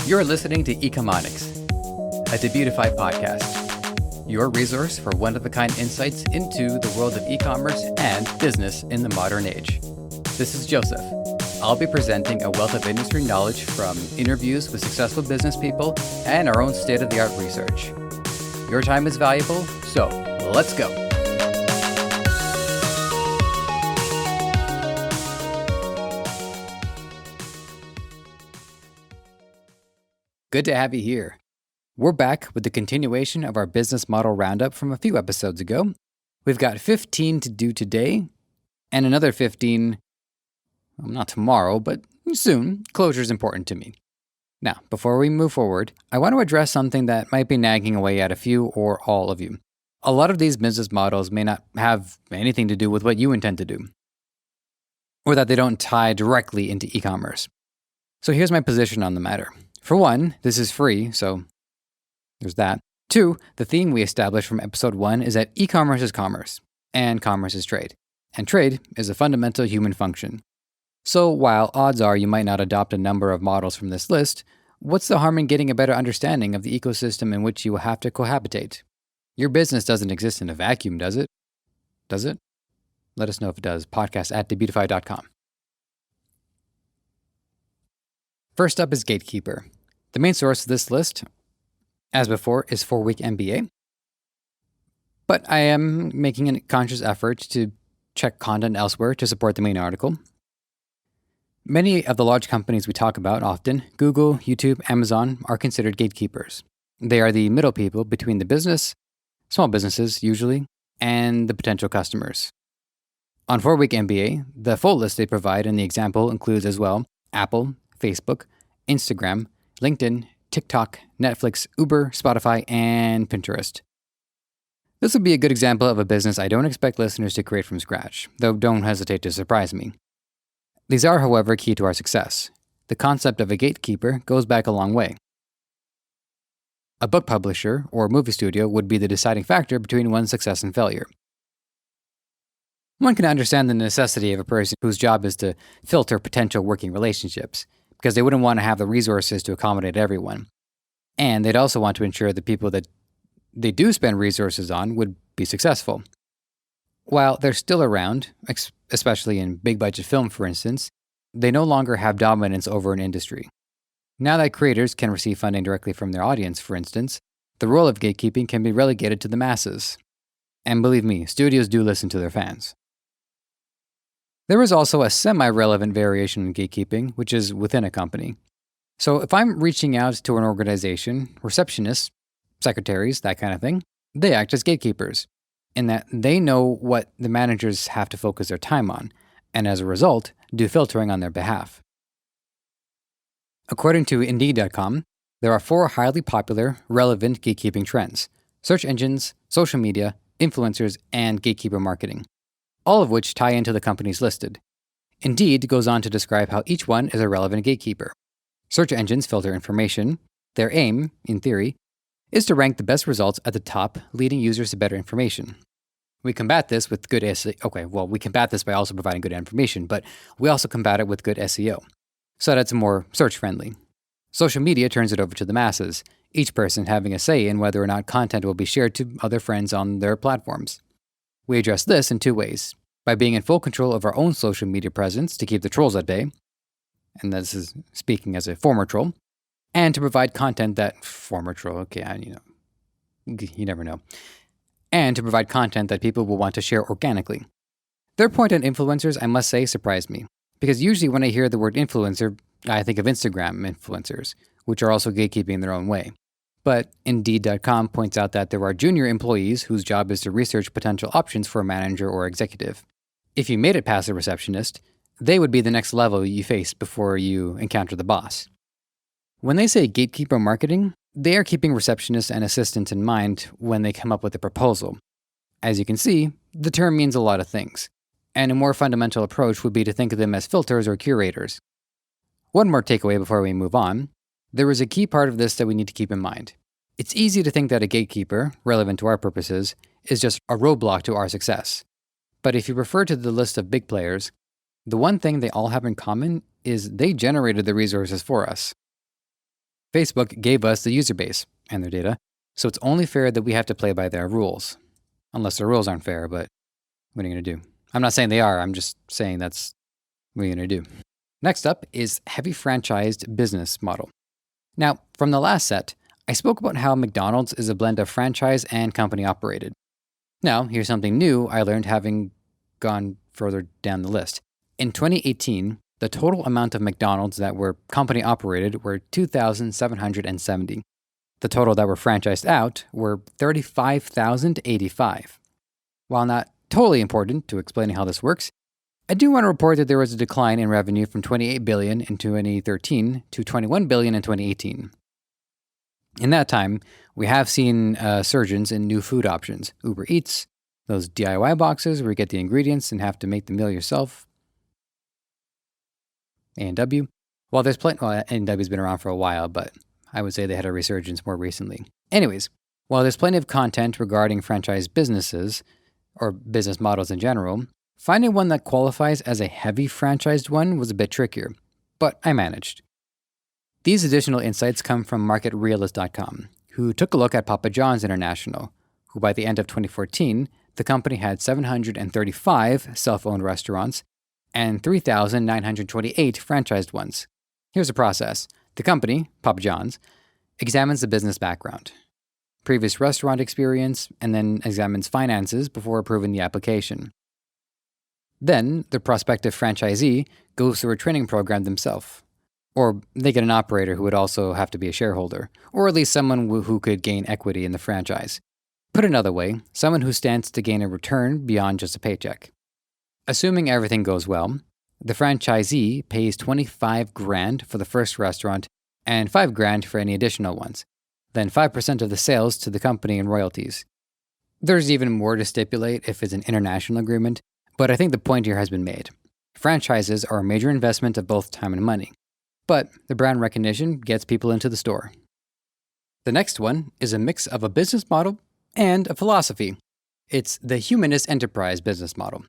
You're listening to Ecomonics, a Debutify podcast, your resource for one-of-a-kind insights into the world of e-commerce and business in the modern age. This is Joseph. I'll be presenting a wealth of industry knowledge from interviews with successful business people and our own state-of-the-art research. Your time is valuable, so let's go. Good to have you here. We're back with the continuation of our business model roundup from a few episodes ago. We've got 15 to do today, and another 15, well, not tomorrow, but soon. Closure is important to me. Now, before we move forward, I want to address something that might be nagging away at a few or all of you. A lot of these business models may not have anything to do with what you intend to do, or that they don't tie directly into e-commerce. So here's my position on the matter. For one, this is free, so there's that. Two, the theme we established from episode 1 is that e-commerce is commerce, and commerce is trade. And trade is a fundamental human function. So while odds are you might not adopt a number of models from this list, what's the harm in getting a better understanding of the ecosystem in which you will have to cohabitate? Your business doesn't exist in a vacuum, does it? Does it? Let us know if it does. Podcast@debutify.com. First up is Gatekeeper. The main source of this list, as before, is 4-Week MBA. But I am making a conscious effort to check content elsewhere to support the main article. Many of the large companies we talk about often, Google, YouTube, Amazon, are considered gatekeepers. They are the middle people between the business, small businesses usually, and the potential customers. On 4-Week MBA, the full list they provide in the example includes as well Apple, Facebook, Instagram, LinkedIn, TikTok, Netflix, Uber, Spotify, and Pinterest. This would be a good example of a business I don't expect listeners to create from scratch, though don't hesitate to surprise me. These are, however, key to our success. The concept of a gatekeeper goes back a long way. A book publisher or movie studio would be the deciding factor between one's success and failure. One can understand the necessity of a person whose job is to filter potential working relationships, because they wouldn't want to have the resources to accommodate everyone. And they'd also want to ensure the people that they do spend resources on would be successful. While they're still around, especially in big budget film for instance, they no longer have dominance over an industry. Now that creators can receive funding directly from their audience, for instance, the role of gatekeeping can be relegated to the masses. And believe me, studios do listen to their fans. There is also a semi-relevant variation in gatekeeping, which is within a company. So if I'm reaching out to an organization, receptionists, secretaries, that kind of thing, they act as gatekeepers, in that they know what the managers have to focus their time on, and as a result, do filtering on their behalf. According to Indeed.com, there are 4 highly popular, relevant gatekeeping trends: search engines, social media, influencers, and gatekeeper marketing, all of which tie into the companies listed. Indeed goes on to describe how each one is a relevant gatekeeper. Search engines filter information. Their aim, in theory, is to rank the best results at the top, leading users to better information. We combat this with good SEO. We combat this by also providing good information, but we also combat it with good SEO, so that it's more search-friendly. Social media turns it over to the masses, each person having a say in whether or not content will be shared to other friends on their platforms. We address this in 2 ways: by being in full control of our own social media presence to keep the trolls at bay, and this is speaking as a former troll, and to provide content that you never know, and to provide content that people will want to share organically. Their point on influencers, I must say, surprised me, because usually when I hear the word influencer, I think of Instagram influencers, which are also gatekeeping in their own way. But Indeed.com points out that there are junior employees whose job is to research potential options for a manager or executive. If you made it past a receptionist, they would be the next level you face before you encounter the boss. When they say gatekeeper marketing, they are keeping receptionists and assistants in mind when they come up with a proposal. As you can see, the term means a lot of things, and a more fundamental approach would be to think of them as filters or curators. One more takeaway before we move on. There is a key part of this that we need to keep in mind. It's easy to think that a gatekeeper, relevant to our purposes, is just a roadblock to our success. But if you refer to the list of big players, the one thing they all have in common is they generated the resources for us. Facebook gave us the user base and their data, so it's only fair that we have to play by their rules. Unless their rules aren't fair, but what are you going to do? I'm not saying they are, I'm just saying that's what you're going to do. Next up is heavy franchised business model. Now, from the last set, I spoke about how McDonald's is a blend of franchise and company operated. Now, here's something new I learned having gone further down the list. In 2018, the total amount of McDonald's that were company operated were 2,770. The total that were franchised out were 35,085. While not totally important to explaining how this works, I do want to report that there was a decline in revenue from $28 billion in 2013 to $21 billion in 2018. In that time, we have seen a surgence in new food options. Uber Eats, those DIY boxes where you get the ingredients and have to make the meal yourself. A&W. While there's plenty, A&W's been around for a while, but I would say they had a resurgence more recently. Anyways, while there's plenty of content regarding franchise businesses, or business models in general, finding one that qualifies as a heavy franchised one was a bit trickier, but I managed. These additional insights come from MarketRealist.com, who took a look at Papa John's International, who by the end of 2014, the company had 735 self-owned restaurants and 3,928 franchised ones. Here's the process. The company, Papa John's, examines the business background, previous restaurant experience, and then examines finances before approving the application. Then, the prospective franchisee goes through a training program themselves. Or they get an operator who would also have to be a shareholder, or at least someone who could gain equity in the franchise. Put another way, someone who stands to gain a return beyond just a paycheck. Assuming everything goes well, the franchisee pays $25,000 for the first restaurant and $5,000 for any additional ones, then 5% of the sales to the company in royalties. There's even more to stipulate if it's an international agreement, but I think the point here has been made. Franchises are a major investment of both time and money, but the brand recognition gets people into the store. The next one is a mix of a business model and a philosophy. It's the humanist enterprise business model.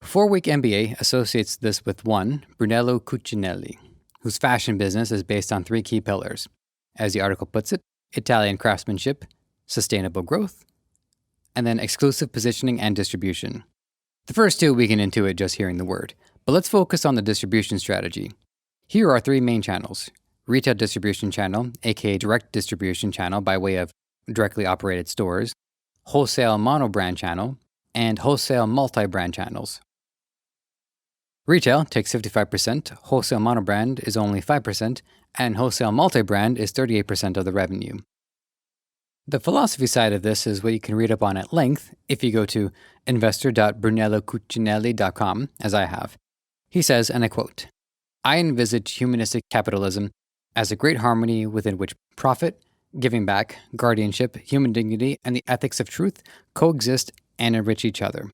4-Week MBA associates this with one, Brunello Cucinelli, whose fashion business is based on 3 key pillars. As the article puts it, Italian craftsmanship, sustainable growth, and then exclusive positioning and distribution. The first 2 we can intuit just hearing the word, but let's focus on the distribution strategy. Here are 3 main channels: retail distribution channel, aka direct distribution channel by way of directly operated stores, wholesale mono-brand channel, and wholesale multi-brand channels. Retail takes 55%, wholesale mono-brand is only 5%, and wholesale multi-brand is 38% of the revenue. The philosophy side of this is what you can read up on at length if you go to investor.brunellocucinelli.com, as I have. He says, and I quote, "I envisage humanistic capitalism as a great harmony within which profit, giving back, guardianship, human dignity, and the ethics of truth coexist and enrich each other."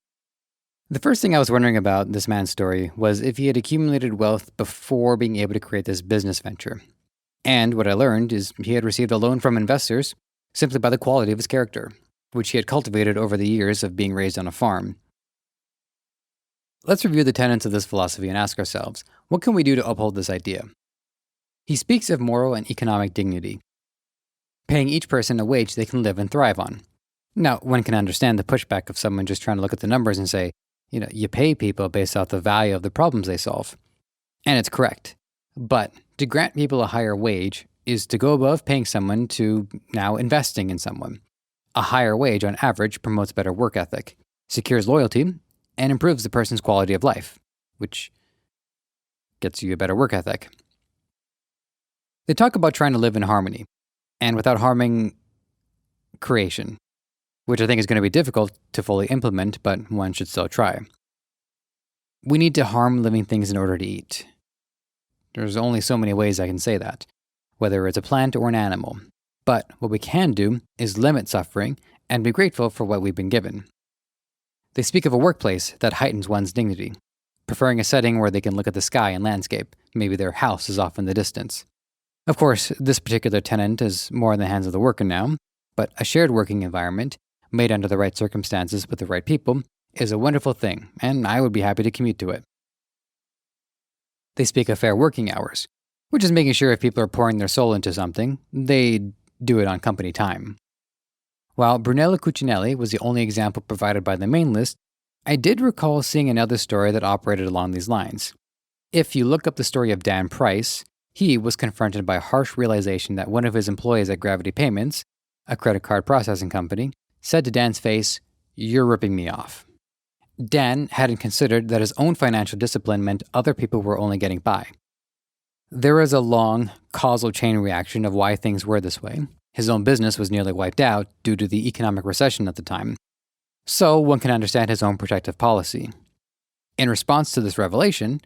The first thing I was wondering about this man's story was if he had accumulated wealth before being able to create this business venture. And what I learned is he had received a loan from investors simply by the quality of his character, which he had cultivated over the years of being raised on a farm. Let's review the tenets of this philosophy and ask ourselves, what can we do to uphold this idea? He speaks of moral and economic dignity, paying each person a wage they can live and thrive on. Now, one can understand the pushback of someone just trying to look at the numbers and say, you pay people based off the value of the problems they solve. And it's correct. But to grant people a higher wage is to go above paying someone to now investing in someone. A higher wage on average promotes better work ethic, secures loyalty, and improves the person's quality of life, which gets you a better work ethic. They talk about trying to live in harmony and without harming creation, which I think is going to be difficult to fully implement, but one should still try. We need to harm living things in order to eat. There's only so many ways I can say that, whether it's a plant or an animal. But what we can do is limit suffering and be grateful for what we've been given. They speak of a workplace that heightens one's dignity, preferring a setting where they can look at the sky and landscape. Maybe their house is off in the distance. Of course, this particular tenet is more in the hands of the worker now, but a shared working environment, made under the right circumstances with the right people, is a wonderful thing, and I would be happy to commute to it. They speak of fair working hours, which is making sure if people are pouring their soul into something, they do it on company time. While Brunello Cucinelli was the only example provided by the main list, I did recall seeing another story that operated along these lines. If you look up the story of Dan Price, he was confronted by a harsh realization that one of his employees at Gravity Payments, a credit card processing company, said to Dan's face, "You're ripping me off." Dan hadn't considered that his own financial discipline meant other people were only getting by. There is a long, causal chain reaction of why things were this way. His own business was nearly wiped out due to the economic recession at the time, so one can understand his own protective policy. In response to this revelation,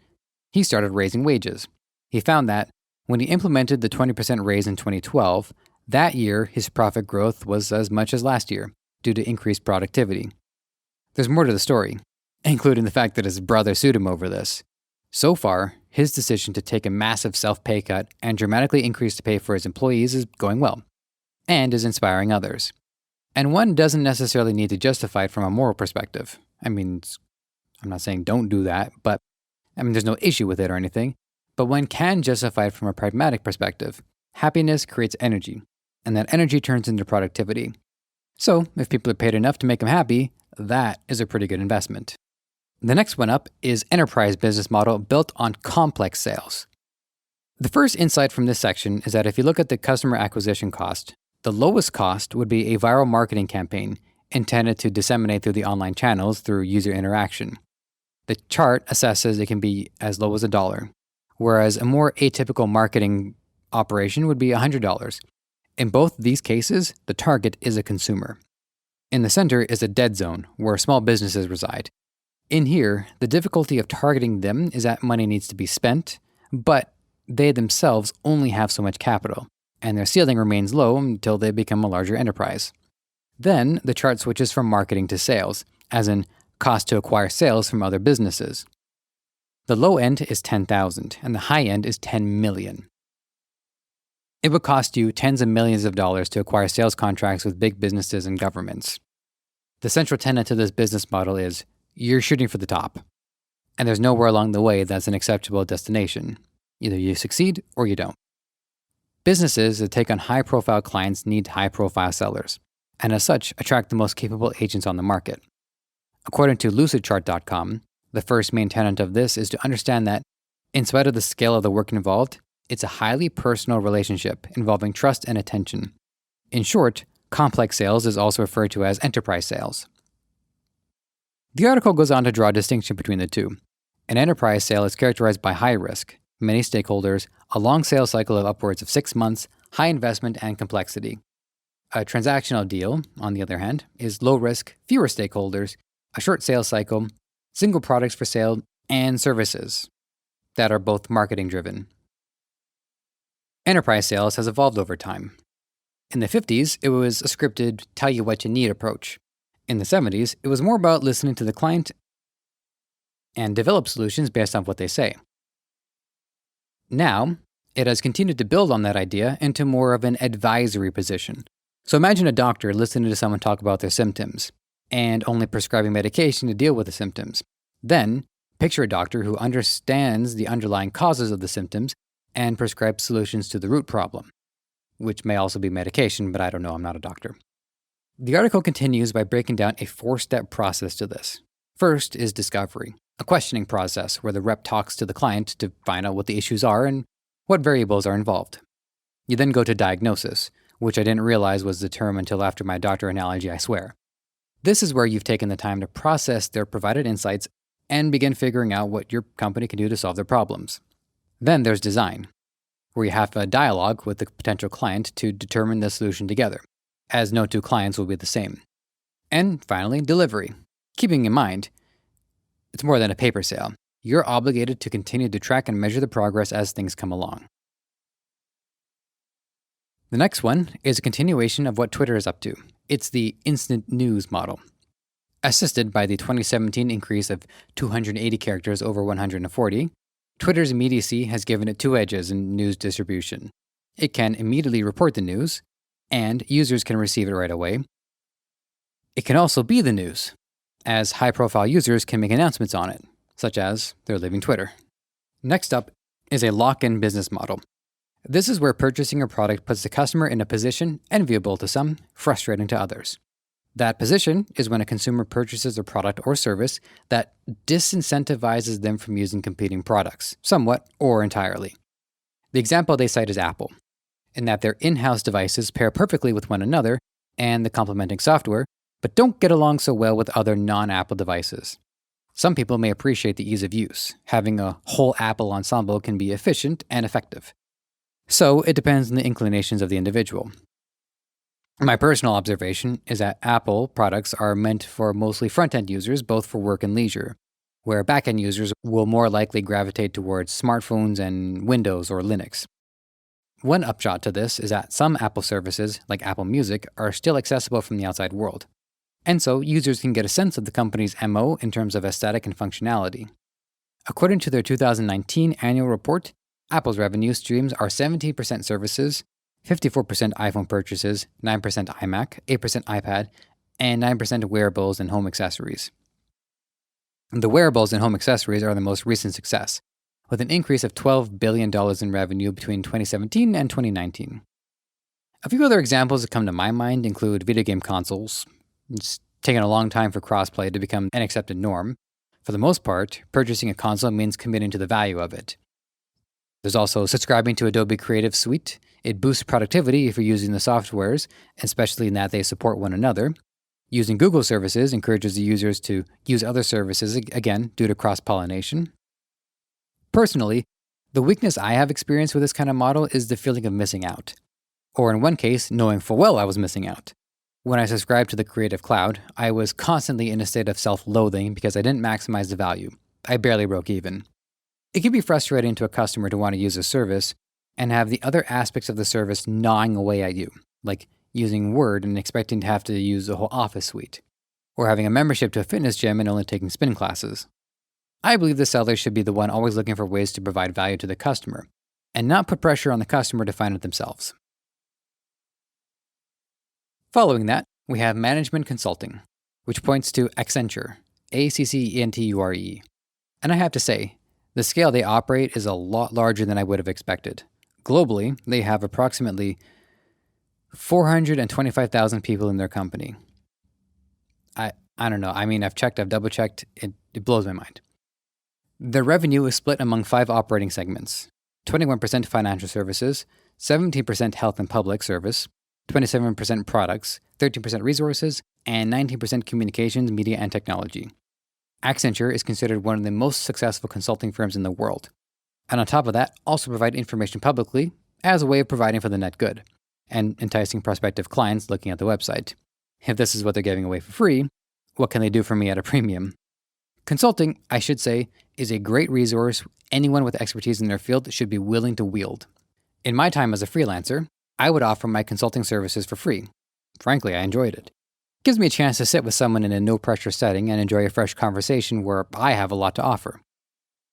he started raising wages. He found that when he implemented the 20% raise in 2012, that year his profit growth was as much as last year due to increased productivity. There's more to the story, including the fact that his brother sued him over this. So far, his decision to take a massive self-pay cut and dramatically increase the pay for his employees is going well, and is inspiring others. And one doesn't necessarily need to justify it from a moral perspective. I'm not saying don't do that, but there's no issue with it or anything, but one can justify it from a pragmatic perspective. Happiness creates energy, and that energy turns into productivity. So, if people are paid enough to make them happy, that is a pretty good investment. The next one up is enterprise business model built on complex sales. The first insight from this section is that if you look at the customer acquisition cost, the lowest cost would be a viral marketing campaign intended to disseminate through the online channels through user interaction. The chart assesses it can be as low as $1, whereas a more atypical marketing operation would be $100. In both these cases, the target is a consumer. In the center is a dead zone, where small businesses reside. In here, the difficulty of targeting them is that money needs to be spent, but they themselves only have so much capital, and their ceiling remains low until they become a larger enterprise. Then, the chart switches from marketing to sales, as in cost to acquire sales from other businesses. The low end is $10,000, and the high end is $10 million. It would cost you tens of millions of dollars to acquire sales contracts with big businesses and governments. The central tenet to this business model is you're shooting for the top, and there's nowhere along the way that's an acceptable destination. Either you succeed or you don't. Businesses that take on high-profile clients need high-profile sellers, and as such, attract the most capable agents on the market. According to lucidchart.com, the first main tenet of this is to understand that, in spite of the scale of the work involved, it's a highly personal relationship involving trust and attention. In short, complex sales is also referred to as enterprise sales. The article goes on to draw a distinction between the two. An enterprise sale is characterized by high risk, many stakeholders, a long sales cycle of upwards of 6 months, high investment, and complexity. A transactional deal, on the other hand, is low risk, fewer stakeholders, a short sales cycle, single products for sale, and services that are both marketing driven. Enterprise sales has evolved over time. In the 50s, it was a scripted, tell you what you need approach. In the 70s, it was more about listening to the client and develop solutions based on what they say. Now, it has continued to build on that idea into more of an advisory position. So imagine a doctor listening to someone talk about their symptoms and only prescribing medication to deal with the symptoms. Then, picture a doctor who understands the underlying causes of the symptoms and prescribes solutions to the root problem, which may also be medication, but I don't know, I'm not a doctor. The article continues by breaking down a 4-step process to this. First is discovery, a questioning process where the rep talks to the client to find out what the issues are and what variables are involved. You then go to diagnosis, which I didn't realize was the term until after my doctor analogy, I swear. This is where you've taken the time to process their provided insights and begin figuring out what your company can do to solve their problems. Then there's design, where you have a dialogue with the potential client to determine the solution together, as no two clients will be the same. And finally, delivery. Keeping in mind, it's more than a paper sale. You're obligated to continue to track and measure the progress as things come along. The next one is a continuation of what Twitter is up to. It's the instant news model. Assisted by the 2017 increase of 280 characters over 140, Twitter's immediacy has given it 2 edges in news distribution. It can immediately report the news, and users can receive it right away. It can also be the news, as high-profile users can make announcements on it, such as they're leaving Twitter. Next up is a lock-in business model, This is where purchasing a product puts the customer in a position enviable to some, frustrating to others. That position is when a consumer purchases a product or service that disincentivizes them from using competing products, somewhat or entirely. The example they cite is Apple, in that their in-house devices pair perfectly with one another and the complementing software, but don't get along so well with other non-Apple devices. Some people may appreciate the ease of use. Having a whole Apple ensemble can be efficient and effective. So it depends on the inclinations of the individual. My personal observation is that Apple products are meant for mostly front-end users, both for work and leisure, where back-end users will more likely gravitate towards smartphones and Windows or Linux. One upshot to this is that some Apple services, like Apple Music, are still accessible from the outside world, and so users can get a sense of the company's MO in terms of aesthetic and functionality. According to their 2019 annual report, Apple's revenue streams are 17% services, 54% iPhone purchases, 9% iMac, 8% iPad, and 9% wearables and home accessories. The wearables and home accessories are the most recent success, with an increase of $12 billion in revenue between 2017 and 2019. A few other examples that come to my mind include video game consoles. It's taken a long time for crossplay to become an accepted norm. For the most part, purchasing a console means committing to the value of it. There's also subscribing to Adobe Creative Suite. It boosts productivity if you're using the softwares, especially in that they support one another. Using Google services encourages the users to use other services, again, due to cross-pollination. Personally, the weakness I have experienced with this kind of model is the feeling of missing out. Or in one case, knowing full well I was missing out. When I subscribed to the Creative Cloud, I was constantly in a state of self-loathing because I didn't maximize the value. I barely broke even. It can be frustrating to a customer to want to use a service and have the other aspects of the service gnawing away at you, like using Word and expecting to have to use the whole Office suite, or having a membership to a fitness gym and only taking spin classes. I believe the seller should be the one always looking for ways to provide value to the customer, and not put pressure on the customer to find it themselves. Following that, we have management consulting, which points to Accenture, Accenture. And I have to say, the scale they operate is a lot larger than I would have expected. Globally, they have approximately 425,000 people in their company. I don't know. I mean, I've double-checked. It blows my mind. Their revenue is split among 5 operating segments: 21% financial services, 17% health and public service, 27% products, 13% resources, and 19% communications, media, and technology. Accenture is considered one of the most successful consulting firms in the world. And on top of that, also provide information publicly as a way of providing for the net good and enticing prospective clients looking at the website. If this is what they're giving away for free, what can they do for me at a premium? Consulting, I should say, is a great resource anyone with expertise in their field should be willing to wield. In my time as a freelancer, I would offer my consulting services for free. Frankly, I enjoyed it. It gives me a chance to sit with someone in a no-pressure setting and enjoy a fresh conversation where I have a lot to offer.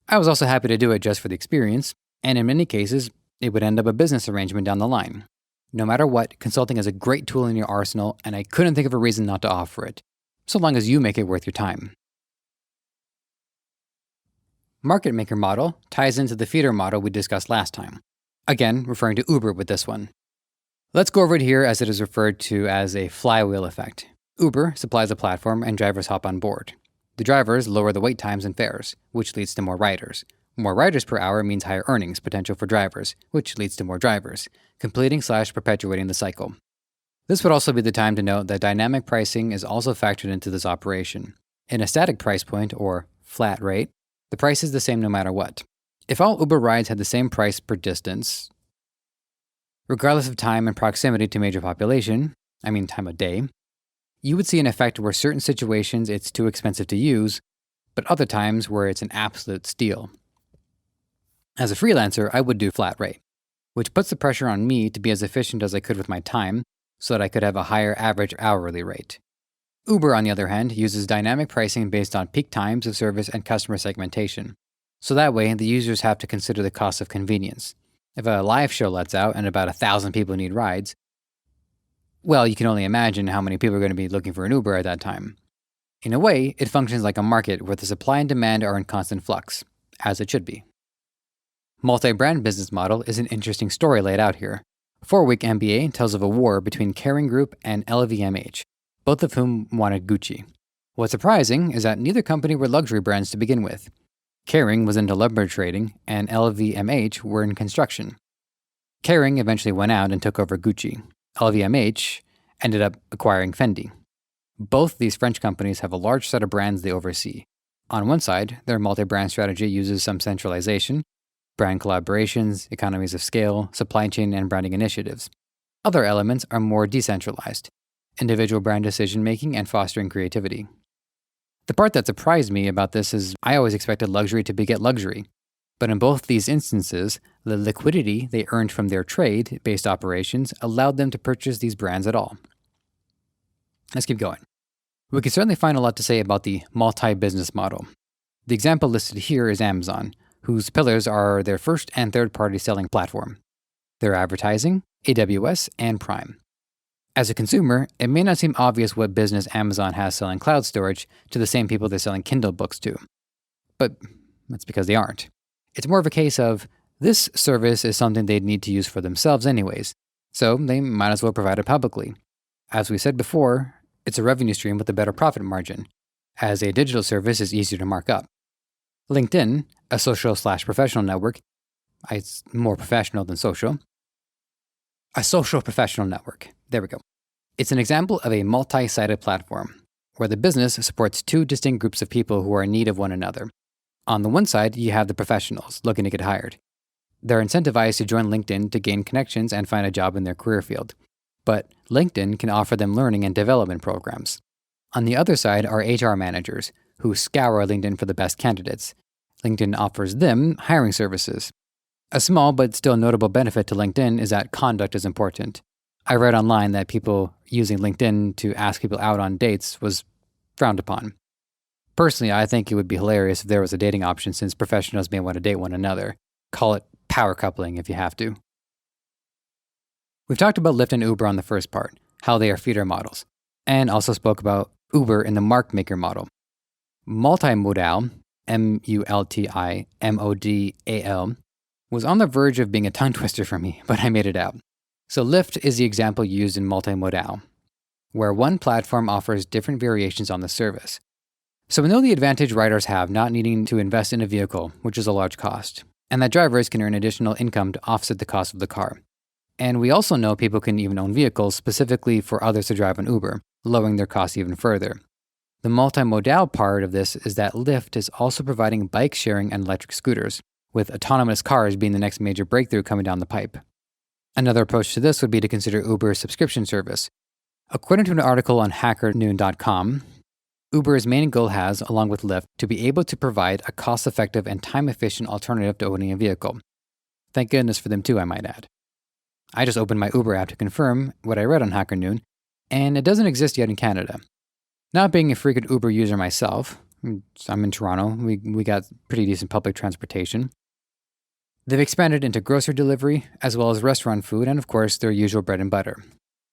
I was also happy to do it just for the experience, and in many cases, it would end up a business arrangement down the line. No matter what, consulting is a great tool in your arsenal, and I couldn't think of a reason not to offer it, so long as you make it worth your time. Market maker model ties into the feeder model we discussed last time. Again, referring to Uber with this one. Let's go over it here as it is referred to as a flywheel effect. Uber supplies a platform and drivers hop on board. The drivers lower the wait times and fares, which leads to more riders. More riders per hour means higher earnings potential for drivers, which leads to more drivers, completing/perpetuating the cycle. This would also be the time to note that dynamic pricing is also factored into this operation. In a static price point, or flat rate, the price is the same no matter what. If all Uber rides had the same price per distance, regardless of time and proximity to major population, time of day, you would see an effect where certain situations it's too expensive to use, but other times where it's an absolute steal. As a freelancer, I would do flat rate, which puts the pressure on me to be as efficient as I could with my time so that I could have a higher average hourly rate. Uber, on the other hand, uses dynamic pricing based on peak times of service and customer segmentation. So that way, the users have to consider the cost of convenience. If a live show lets out and about 1,000 people need rides, well, you can only imagine how many people are going to be looking for an Uber at that time. In a way, it functions like a market where the supply and demand are in constant flux, as it should be. Multi-brand business model is an interesting story laid out here. 4-Week MBA tells of a war between Kering Group and LVMH, both of whom wanted Gucci. What's surprising is that neither company were luxury brands to begin with. Kering was into lumber trading, and LVMH were in construction. Kering eventually went out and took over Gucci. LVMH ended up acquiring Fendi. Both these French companies have a large set of brands they oversee. On one side, their multi-brand strategy uses some centralization, brand collaborations, economies of scale, supply chain and branding initiatives. Other elements are more decentralized, individual brand decision-making and fostering creativity. The part that surprised me about this is I always expected luxury to beget luxury. But in both these instances, the liquidity they earned from their trade-based operations allowed them to purchase these brands at all. Let's keep going. We can certainly find a lot to say about the multi-business model. The example listed here is Amazon, whose pillars are their first and third-party selling platform, their advertising, AWS, and Prime. As a consumer, it may not seem obvious what business Amazon has selling cloud storage to the same people they're selling Kindle books to. But that's because they aren't. It's more of a case of, this service is something they'd need to use for themselves anyways, so they might as well provide it publicly. As we said before, it's a revenue stream with a better profit margin, as a digital service is easier to mark up. LinkedIn, a social/professional network, it's more professional than social. A social professional network. There we go. It's an example of a multi-sided platform, where the business supports two distinct groups of people who are in need of one another. On the one side, you have the professionals looking to get hired. They're incentivized to join LinkedIn to gain connections and find a job in their career field. But LinkedIn can offer them learning and development programs. On the other side are HR managers, who scour LinkedIn for the best candidates. LinkedIn offers them hiring services. A small but still notable benefit to LinkedIn is that conduct is important. I read online that people using LinkedIn to ask people out on dates was frowned upon. Personally, I think it would be hilarious if there was a dating option since professionals may want to date one another. Call it power coupling if you have to. We've talked about Lyft and Uber on the first part, how they are feeder models, and also spoke about Uber in the mark maker model. Multimodal, multimodal, was on the verge of being a tongue twister for me, but I made it out. So Lyft is the example used in multimodal, where one platform offers different variations on the service. So we know the advantage riders have not needing to invest in a vehicle, which is a large cost, and that drivers can earn additional income to offset the cost of the car. And we also know people can even own vehicles specifically for others to drive on Uber, lowering their costs even further. The multimodal part of this is that Lyft is also providing bike sharing and electric scooters, with autonomous cars being the next major breakthrough coming down the pipe. Another approach to this would be to consider Uber's subscription service. According to an article on hackernoon.com, Uber's main goal has, along with Lyft, to be able to provide a cost-effective and time-efficient alternative to owning a vehicle. Thank goodness for them too, I might add. I just opened my Uber app to confirm what I read on Hacker Noon, and it doesn't exist yet in Canada. Not being a frequent Uber user myself, I'm in Toronto, we got pretty decent public transportation. They've expanded into grocery delivery, as well as restaurant food, and of course, their usual bread and butter.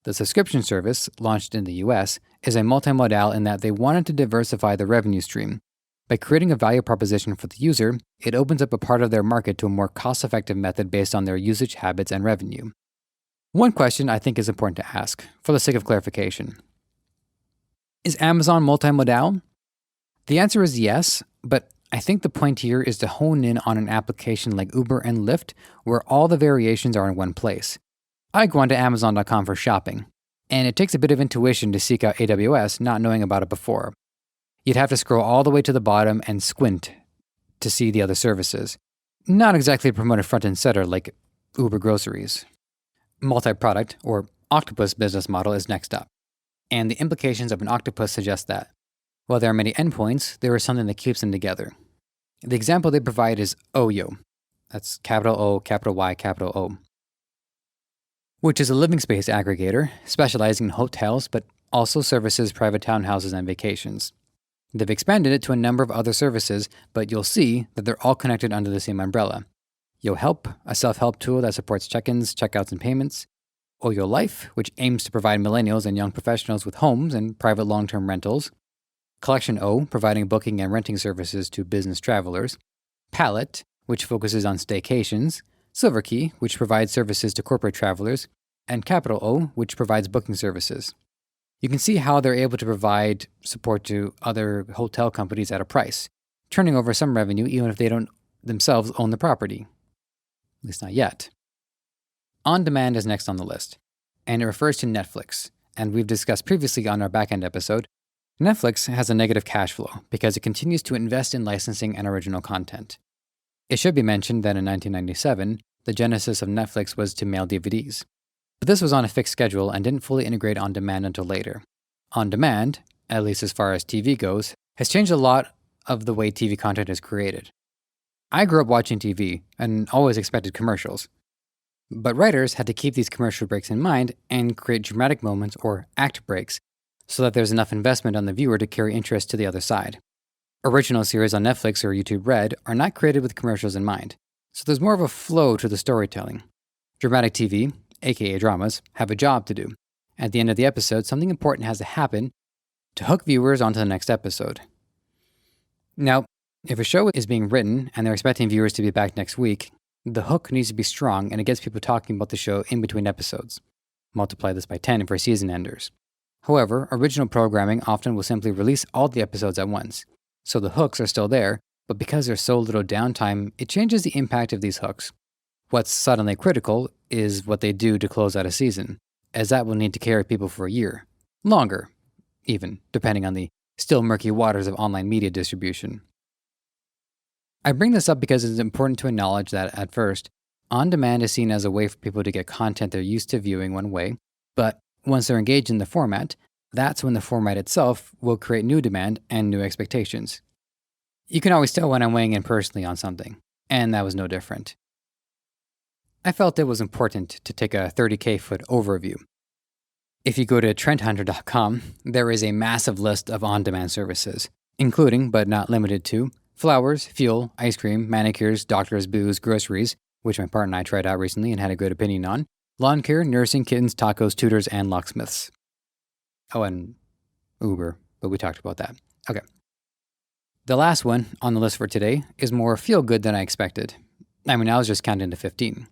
The subscription service, launched in the US, is a multimodal in that they wanted to diversify the revenue stream. By creating a value proposition for the user, it opens up a part of their market to a more cost-effective method based on their usage habits and revenue. One question I think is important to ask, for the sake of clarification. Is Amazon multimodal? The answer is yes, but I think the point here is to hone in on an application like Uber and Lyft, where all the variations are in one place. I go onto Amazon.com for shopping, and it takes a bit of intuition to seek out AWS, not knowing about it before. You'd have to scroll all the way to the bottom and squint to see the other services. Not exactly promoted front and center like Uber Groceries. Multi-product, or Octopus business model is next up, and the implications of an octopus suggest that. While there are many endpoints, there is something that keeps them together. The example they provide is OYO. That's capital O, capital Y, capital O. Which is a living space aggregator, specializing in hotels, but also services private townhouses and vacations. They've expanded it to a number of other services, but you'll see that they're all connected under the same umbrella. Yo Help, a self-help tool that supports check-ins, checkouts, and payments. Oyo Life, which aims to provide millennials and young professionals with homes and private long-term rentals. Collection O, providing booking and renting services to business travelers. Pallet, which focuses on staycations, Silver Key, which provides services to corporate travelers, and Capital O, which provides booking services. You can see how they're able to provide support to other hotel companies at a price, turning over some revenue even if they don't themselves own the property. At least not yet. On Demand is next on the list, and it refers to Netflix. And we've discussed previously on our backend episode, Netflix has a negative cash flow because it continues to invest in licensing and original content. It should be mentioned that in 1997, the genesis of Netflix was to mail DVDs. But this was on a fixed schedule and didn't fully integrate On Demand until later. On Demand, at least as far as TV goes, has changed a lot of the way TV content is created. I grew up watching TV and always expected commercials. But writers had to keep these commercial breaks in mind and create dramatic moments or act breaks so that there's enough investment on the viewer to carry interest to the other side. Original series on Netflix or YouTube Red are not created with commercials in mind, so there's more of a flow to the storytelling. Dramatic TV, aka dramas, have a job to do. At the end of the episode, something important has to happen to hook viewers onto the next episode. Now, if a show is being written and they're expecting viewers to be back next week, the hook needs to be strong and it gets people talking about the show in between episodes. Multiply this by 10 for season enders. However, original programming often will simply release all the episodes at once. So the hooks are still there, but because there's so little downtime, it changes the impact of these hooks. What's suddenly critical is what they do to close out a season, as that will need to carry people for a year. Longer, even, depending on the still murky waters of online media distribution. I bring this up because it's important to acknowledge that, at first, On Demand is seen as a way for people to get content they're used to viewing one way, but once they're engaged in the format, that's when the format itself will create new demand and new expectations. You can always tell when I'm weighing in personally on something, and that was no different. I felt it was important to take a 30K foot overview. If you go to trendhunter.com, there is a massive list of on-demand services, including, but not limited to, flowers, fuel, ice cream, manicures, doctors, booze, groceries, which my partner and I tried out recently and had a good opinion on, lawn care, nursing, kittens, tacos, tutors, and locksmiths. Oh, and Uber, but we talked about that. Okay. The last one on the list for today is more feel-good than I expected. I mean, I was just counting to 15.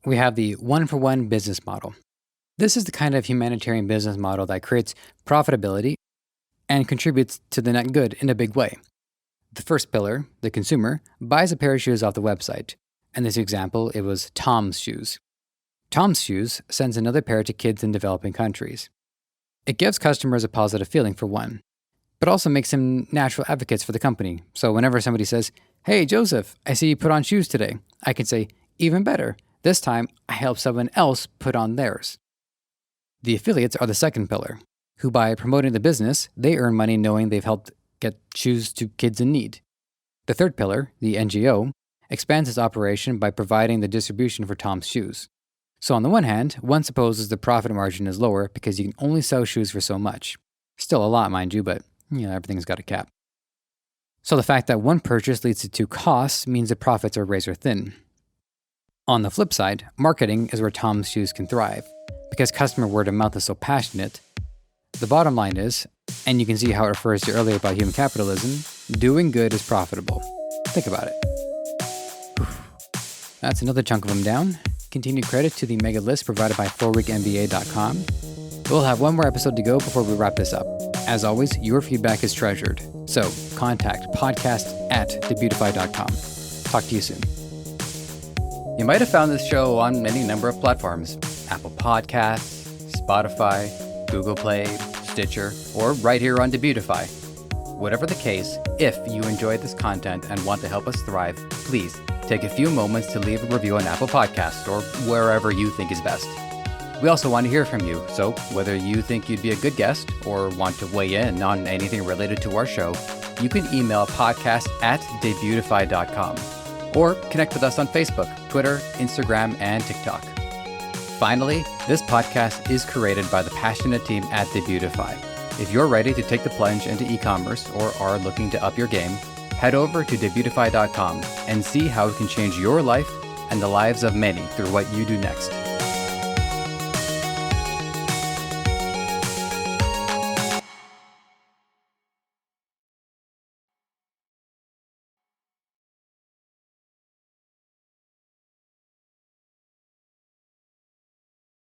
We have the one-for-one business model. This is the kind of humanitarian business model that creates profitability and contributes to the net good in a big way. The first pillar, the consumer, buys a pair of shoes off the website. In this example, it was Tom's Shoes. Tom's Shoes sends another pair to kids in developing countries. It gives customers a positive feeling for one, but also makes them natural advocates for the company. So whenever somebody says, "Hey, Joseph, I see you put on shoes today," I can say, "Even better, this time I helped someone else put on theirs." The affiliates are the second pillar, who by promoting the business, they earn money knowing they've helped get shoes to kids in need. The third pillar, the NGO, expands its operation by providing the distribution for Tom's Shoes. So on the one hand, one supposes the profit margin is lower because you can only sell shoes for so much. Still a lot, mind you, but everything's got a cap. So the fact that one purchase leads to two costs means the profits are razor thin. On the flip side, marketing is where Tom's Shoes can thrive. Because customer word of mouth is so passionate, the bottom line is, and you can see how it refers to earlier about human capitalism, doing good is profitable. Think about it. That's another chunk of them down. Continued credit to the mega list provided by 4weekmba.com. We'll have one more episode to go before we wrap this up. As always, your feedback is treasured. So contact podcast@debutify.com. Talk to you soon. You might have found this show on any number of platforms: Apple Podcasts, Spotify, Google Play, Stitcher, or right here on Debutify. Whatever the case, if you enjoyed this content and want to help us thrive, please take a few moments to leave a review on Apple Podcasts or wherever you think is best. We also want to hear from you, so whether you think you'd be a good guest or want to weigh in on anything related to our show, you can email podcast@debutify.com or connect with us on Facebook, Twitter, Instagram, and TikTok. Finally, this podcast is created by the passionate team at Debutify. If you're ready to take the plunge into e-commerce or are looking to up your game, head over to Debutify.com and see how it can change your life and the lives of many through what you do next.